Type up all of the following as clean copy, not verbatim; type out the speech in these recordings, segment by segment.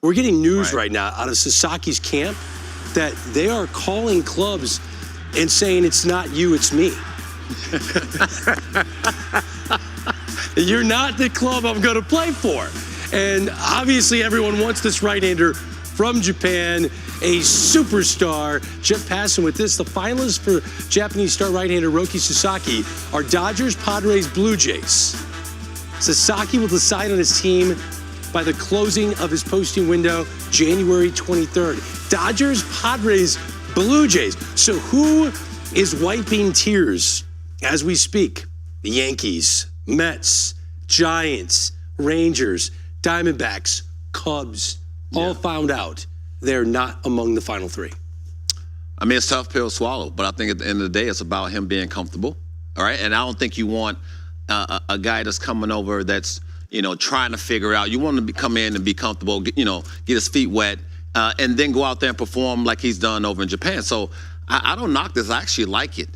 We're getting news right now out of Sasaki's camp that they are calling clubs and saying it's not you, it's me. You're not the club I'm going to play for. And obviously everyone wants this right-hander from Japan, a superstar. Jeff passing with this. The finalists for Japanese star right-hander Roki Sasaki are Dodgers-Padres Blue Jays. Sasaki will decide on his team by the closing of his posting window, January 23rd. Dodgers-Padres Blue Jays. So who is wiping tears as we speak? The Yankees, Mets, Giants, Rangers, Diamondbacks, Cubs, all found out they're not among the final three. I mean, it's a tough pill to swallow, but I think at the end of the day, it's about him being comfortable, all right? And I don't think you want a guy that's coming over that's, trying to figure out. You want him to come in and be comfortable, get his feet wet, and then go out there and perform like he's done over in Japan. So I don't knock this. I actually like it.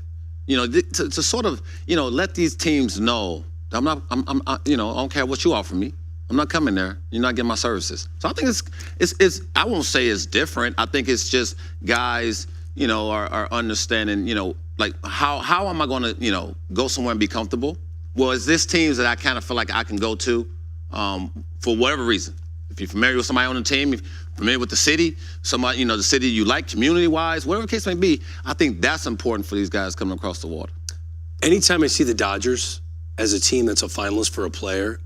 To sort of, let these teams know I don't care what you offer me. I'm not coming there. You're not getting my services. So I think it's I won't say it's different. I think it's just guys, are understanding, like how am I going to, go somewhere and be comfortable? Well, it's this teams that I kind of feel like I can go to for whatever reason. If you're familiar with somebody on the team, if you're familiar with the city, somebody, the city you like community-wise, whatever the case may be, I think that's important for these guys coming across the water. Anytime I see the Dodgers as a team that's a finalist for a player,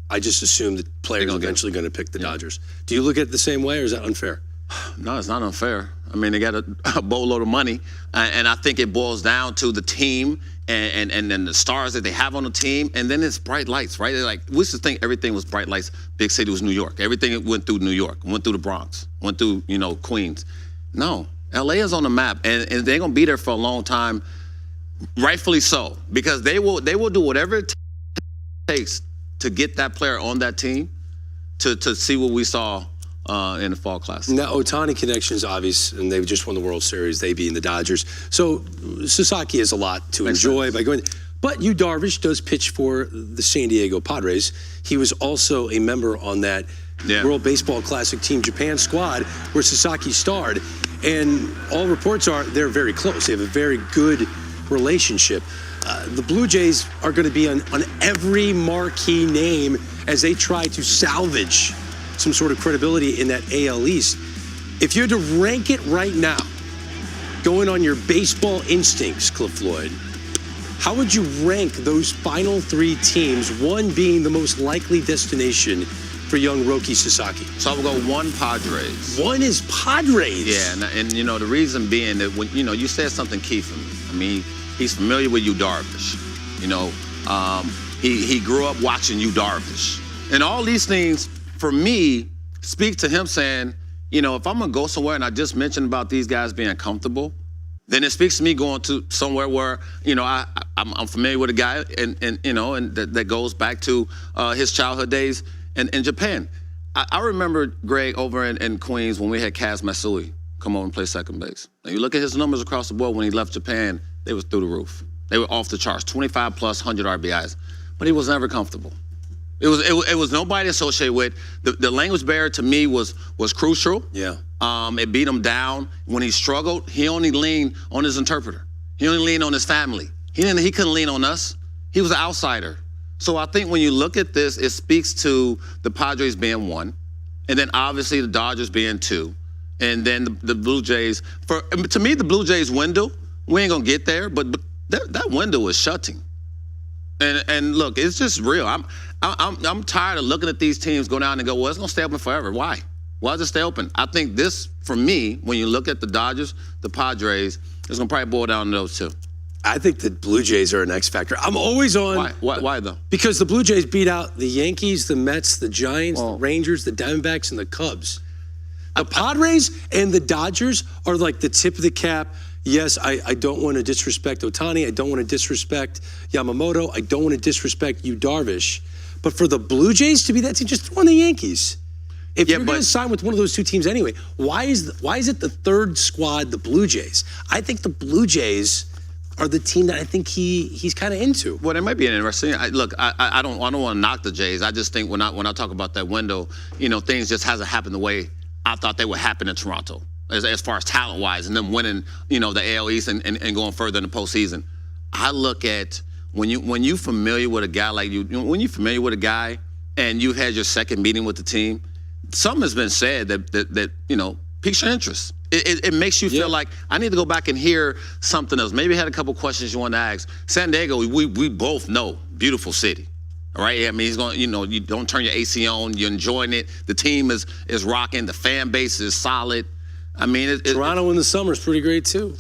I just assume the player is eventually going to pick the Dodgers. Do you look at it the same way, or is that unfair? No, it's not unfair. I mean, they got a boatload of money, and I think it boils down to the team and then the stars that they have on the team, and then it's bright lights, right? Like, we used to think everything was bright lights. Big city was New York. Everything went through New York, went through the Bronx, went through, Queens. No, L.A. is on the map, and they're going to be there for a long time, rightfully so, because they will do whatever it takes to get that player on that team to see what we saw in the fall classic. Now, Ohtani connection is obvious, and they've just won the World Series, they being the Dodgers. So Sasaki has a lot to enjoy by going. But Yu Darvish does pitch for the San Diego Padres. He was also a member on that World Baseball Classic Team Japan squad where Sasaki starred. And all reports are they're very close. They have a very good relationship. The Blue Jays are going to be on every marquee name as they try to salvage some sort of credibility in that AL East. If you had to rank it right now, going on your baseball instincts, Cliff Floyd, how would you rank those final three teams, one being the most likely destination for young Roki Sasaki? So I would go one Padres. One is Padres. Yeah, and the reason being that when you said something key for me. I mean, he's familiar with Yu Darvish. He grew up watching Yu Darvish, and all these things for me speak to him saying, if I'm gonna go somewhere, and I just mentioned about these guys being comfortable, then it speaks to me going to somewhere where I'm familiar with a guy, and that goes back to his childhood days in Japan. I remember Greg over in Queens when we had Kaz Matsui come over and play second base. And you look at his numbers across the board when he left Japan, they was through the roof. They were off the charts, 25 plus 100 RBIs, but he was never comfortable. It was nobody associated with. The language barrier to me was crucial. Yeah. It beat him down. When he struggled, he only leaned on his interpreter. He only leaned on his family. He couldn't lean on us. He was an outsider. So I think when you look at this, it speaks to the Padres being one, and then obviously the Dodgers being two, and then the Blue Jays. To me, the Blue Jays window, we ain't gonna get there, but that window is shutting. And look, it's just real. I'm tired of looking at these teams go down and go, well, it's gonna stay open forever. Why? Why does it stay open? I think this, for me, when you look at the Dodgers, the Padres, it's gonna probably boil down to those two. I think the Blue Jays are an X factor. I'm always on. Why though? Because the Blue Jays beat out the Yankees, the Mets, the Giants, the Rangers, the Diamondbacks, and the Cubs. The Padres and the Dodgers are like the tip of the cap. Yes, I don't want to disrespect Ohtani. I don't want to disrespect Yamamoto. I don't want to disrespect Yu Darvish. But for the Blue Jays to be that team, just throw in the Yankees. If you're going to sign with one of those two teams anyway, why is it the third squad, the Blue Jays? I think the Blue Jays are the team that I think he's kind of into. Well, it might be interesting. Look, I don't want to knock the Jays. I just think when I talk about that window, things just hasn't happened the way I thought they would happen in Toronto as far as talent-wise and them winning, the AL East and going further in the postseason. I look at when you familiar with a guy like when you're familiar with a guy and you've had your second meeting with the team, something has been said that piques your interest. It makes you feel like I need to go back and hear something else. Maybe had a couple questions you want to ask. San Diego, we both know, beautiful city. All right, I mean, he's going. You don't turn your AC on. You're enjoying it. The team is rocking. The fan base is solid. I mean, Toronto in the summer is pretty great too.